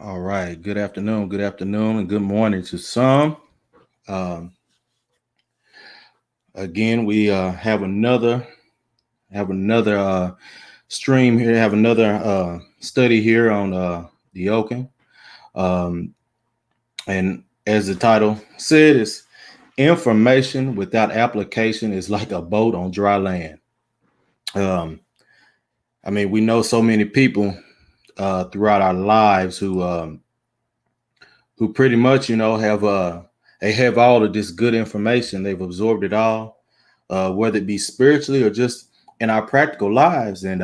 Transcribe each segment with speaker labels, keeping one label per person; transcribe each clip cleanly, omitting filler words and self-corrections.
Speaker 1: All right. Good afternoon, and good morning to some. Um, Again, we have another stream here. Have another study here on the Oaken. Um, and as the title said, it's information without application is like a boat on dry land. Um, I mean, we know so many people throughout our lives who pretty much, have they have all of this good information. They've absorbed it all, whether it be spiritually or just in our practical lives, and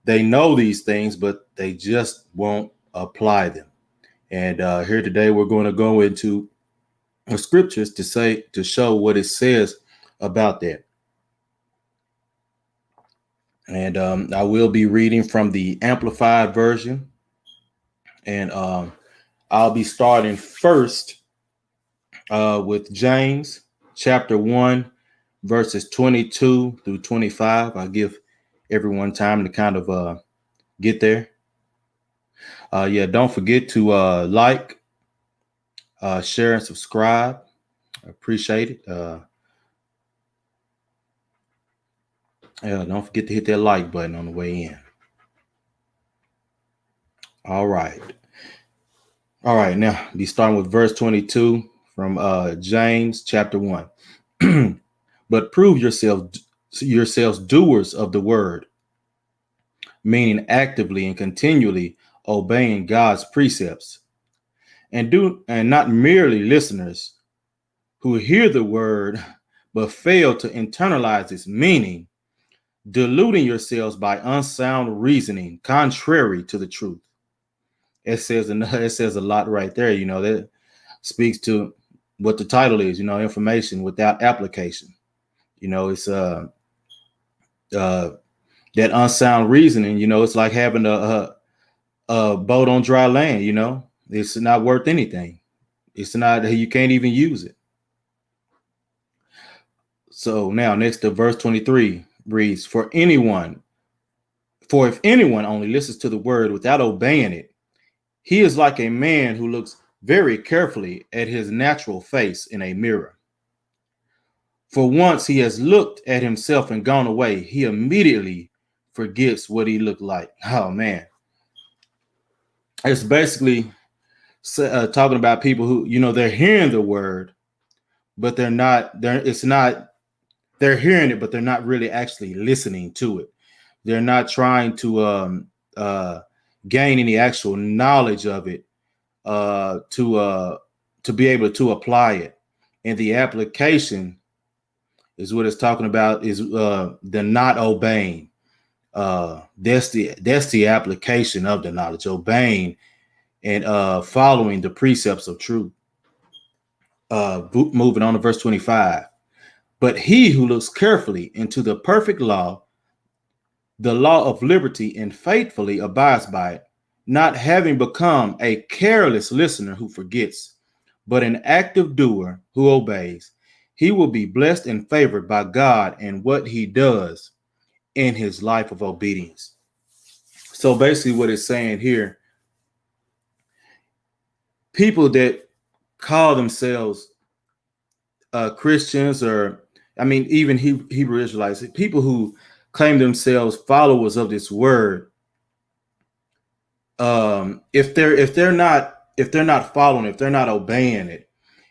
Speaker 1: they know these things, but they just won't apply them. And here today, we're going to go into the scriptures to show what it says about that. And I will be reading from the Amplified version, and I'll be starting first with James chapter 1, verses 22 through 25. I'll give everyone time to kind of get there. Yeah, don't forget to like, share, and subscribe. I appreciate it. Yeah, don't forget to hit that like button on the way in. All right. All right, now be starting with verse 22 from James chapter 1. But prove yourselves doers of the word, meaning actively and continually obeying God's precepts, and not merely listeners who hear the word but fail to internalize its meaning, deluding yourselves by unsound reasoning contrary to the truth. It says a lot right there. That speaks to what the title is. Information without application. It's that unsound reasoning. It's like having a boat on dry land. It's not worth anything. It's not. You can't even use it. So now next to verse 23 reads, For if anyone only listens to the word without obeying it, he is like a man who looks very carefully at his natural face in a mirror. For once he has looked at himself and gone away, he immediately forgets what he looked like. Oh man. It's basically talking about people who, they're hearing the word, but they're hearing it, but they're not really actually listening to it. They're not trying to gain any actual knowledge of it to be able to apply it. And the application is what it's talking about, is the not obeying. That's the application of the knowledge, obeying and following the precepts of truth. Moving on to verse 25. But he who looks carefully into the perfect law, the law of liberty, and faithfully abides by it, not having become a careless listener who forgets, but an active doer who obeys, he will be blessed and favored by God in what he does in his life of obedience. So basically what it's saying here, people that call themselves Christians, or even Hebrew Israelites, people who claim themselves followers of this word, if they're not following, if they're not obeying it,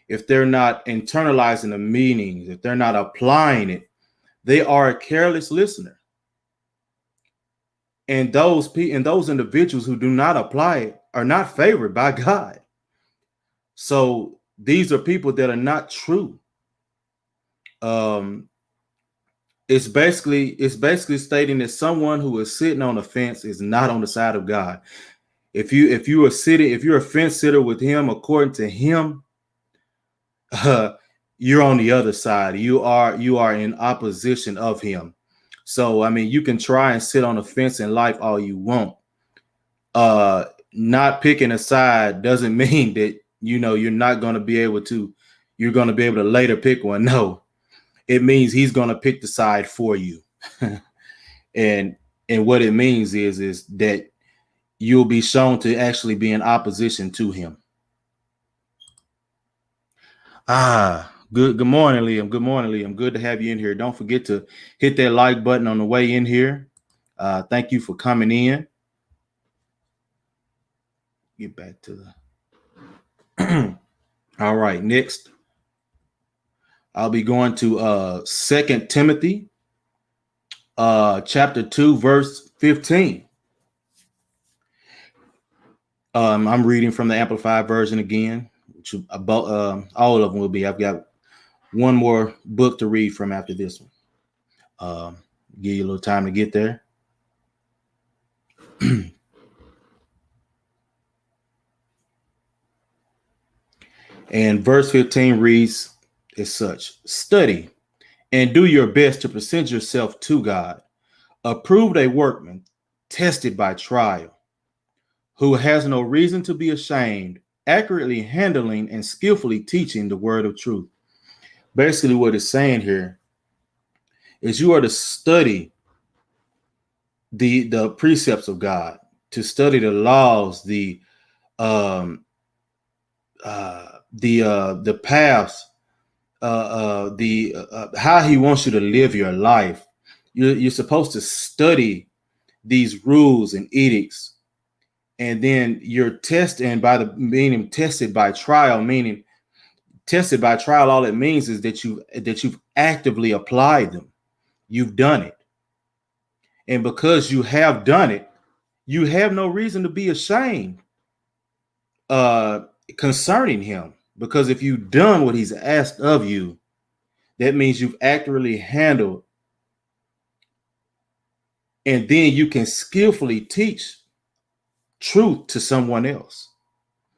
Speaker 1: if they're not internalizing the meanings, if they're not applying it, they are a careless listener. And those individuals who do not apply it are not favored by God. So these are people that are not true. It's basically stating that someone who is sitting on the fence is not on the side of God. If you're a fence sitter with him, according to him, you're on the other side. You are in opposition of him. So you can try and sit on the fence in life all you want. Not picking a side doesn't mean that you're not going to be able to. You're going to be able to later pick one. No, it means he's going to pick the side for you. and what it means is that you'll be shown to actually be in opposition to him. Good morning, Liam. Good morning, Liam. Good to have you in here. Don't forget to hit that like button on the way in here. Thank you for coming in. Get back to the all right. Next, I'll be going to 2 Timothy chapter 2, verse 15. I'm reading from the Amplified version again, which about all of them will be. I've got one more book to read from after this one. Give you a little time to get there. And verse 15 reads as such: study and do your best to present yourself to God, approved a workman, tested by trial, who has no reason to be ashamed, accurately handling and skillfully teaching the word of truth. Basically, what it's saying here is you are to study the precepts of God, to study the laws, the paths, how He wants you to live your life. You're supposed to study these rules and edicts, and then you're tested by the meaning tested by trial, meaning tested by trial. All it means is that you've actively applied them. You've done it. And because you have done it, you have no reason to be ashamed concerning Him. Because if you've done what He's asked of you, that means you've accurately handled, and then you can skillfully teach truth to someone else.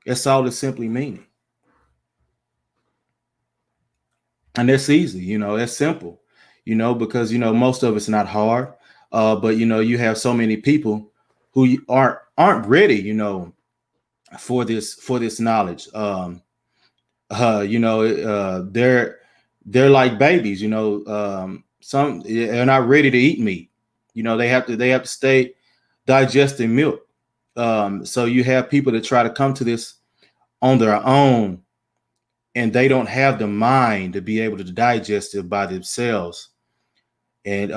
Speaker 1: That's all it's simply meaning. And that's easy, that's simple, because, most of it's not hard. But, you have so many people who aren't ready, for this knowledge. They're like babies, some they're not ready to eat meat. They have to stay digesting milk. So you have people that try to come to this on their own, and they don't have the mind to be able to digest it by themselves. And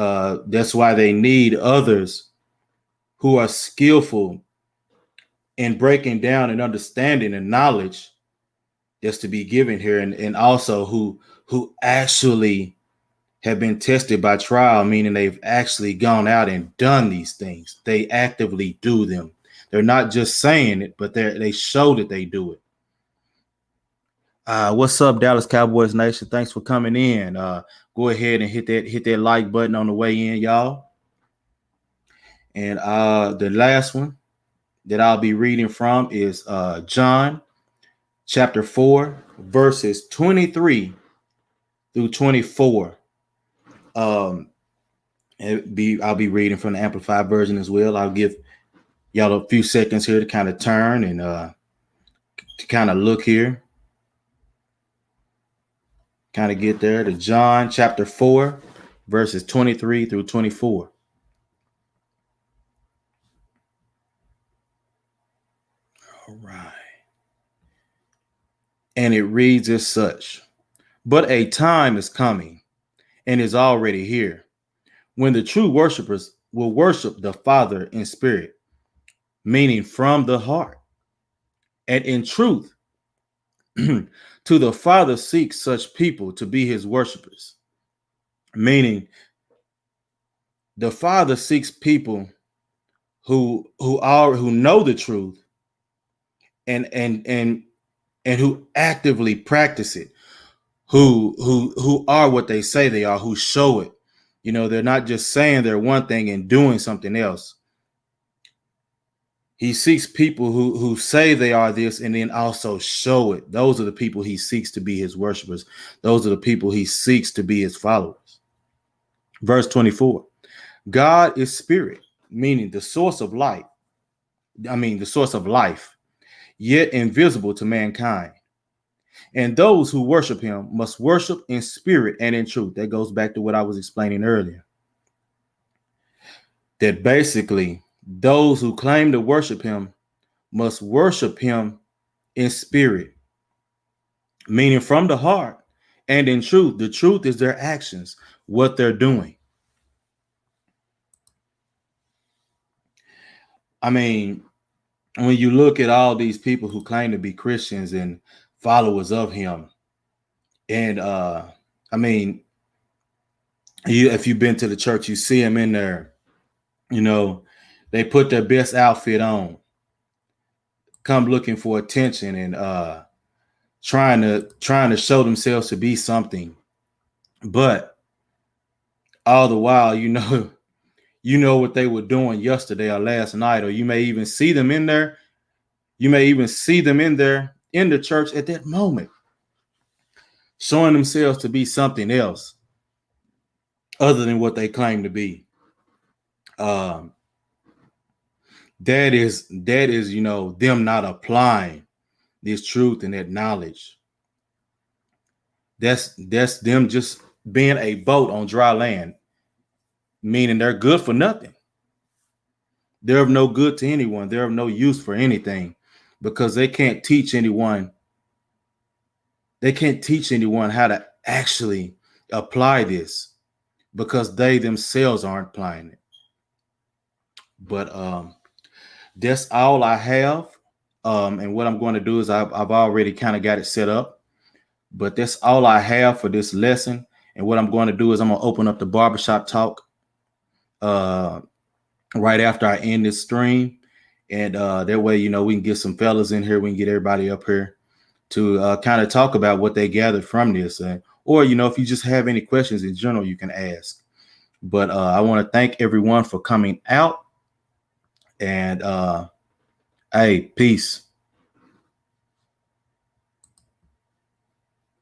Speaker 1: that's why they need others who are skillful in breaking down and understanding the knowledge that's to be given here, and also who actually have been tested by trial, meaning they've actually gone out and done these things. They actively do them. They're not just saying it, but they show that they do it. What's up, Dallas Cowboys Nation? Thanks for coming in. Go ahead and hit that like button on the way in, y'all. And the last one that I'll be reading from is John chapter 4, verses 23 through 24. I'll be reading from the Amplified version as well. I'll give y'all a few seconds here to kind of turn and to kind of look here. Kind of get there to John chapter 4, verses 23 through 24. All right. And it reads as such: but a time is coming and is already here when the true worshipers will worship the Father in spirit, meaning from the heart, and in truth. To the Father seeks such people to be His worshipers, meaning the Father seeks people who know the truth and who actively practice it, who are what they say they are, who show it. They're not just saying they're one thing and doing something else. He seeks people who say they are this and then also show it. Those are the people He seeks to be His worshipers. Those are the people He seeks to be His followers. Verse 24: God is spirit, meaning the source of light. The source of life, yet invisible to mankind. And those who worship Him must worship in spirit and in truth. That goes back to what I was explaining earlier. That basically Those who claim to worship him must worship him in spirit, meaning from the heart and in truth. The truth is their actions, what they're doing. I mean, when you look at all these people who claim to be Christians and followers of him, and I mean, if you've been to the church, you see them in there, you know, they put their best outfit on, come looking for attention and trying to show themselves to be something. But all the while, you know what they were doing yesterday or last night, or you may even see them in there. You may even see them in there in the church at that moment, showing themselves to be something else other than what they claim to be. Um, that is, them not applying this truth and that knowledge. That's them just being a boat on dry land, meaning they're good for nothing. They're of no good to anyone. They're of no use for anything because they can't teach anyone. They can't teach anyone how to actually apply this because they themselves aren't applying it. But that's all I have. And what I'm going to do is I've already kind of got it set up, but that's all I have for this lesson. And what I'm going to do is I'm going to open up the barbershop talk right after I end this stream. And that way, we can get some fellas in here. We can get everybody up here to kind of talk about what they gathered from this. Or, if you just have any questions in general, you can ask. But I want to thank everyone for coming out. And hey, peace.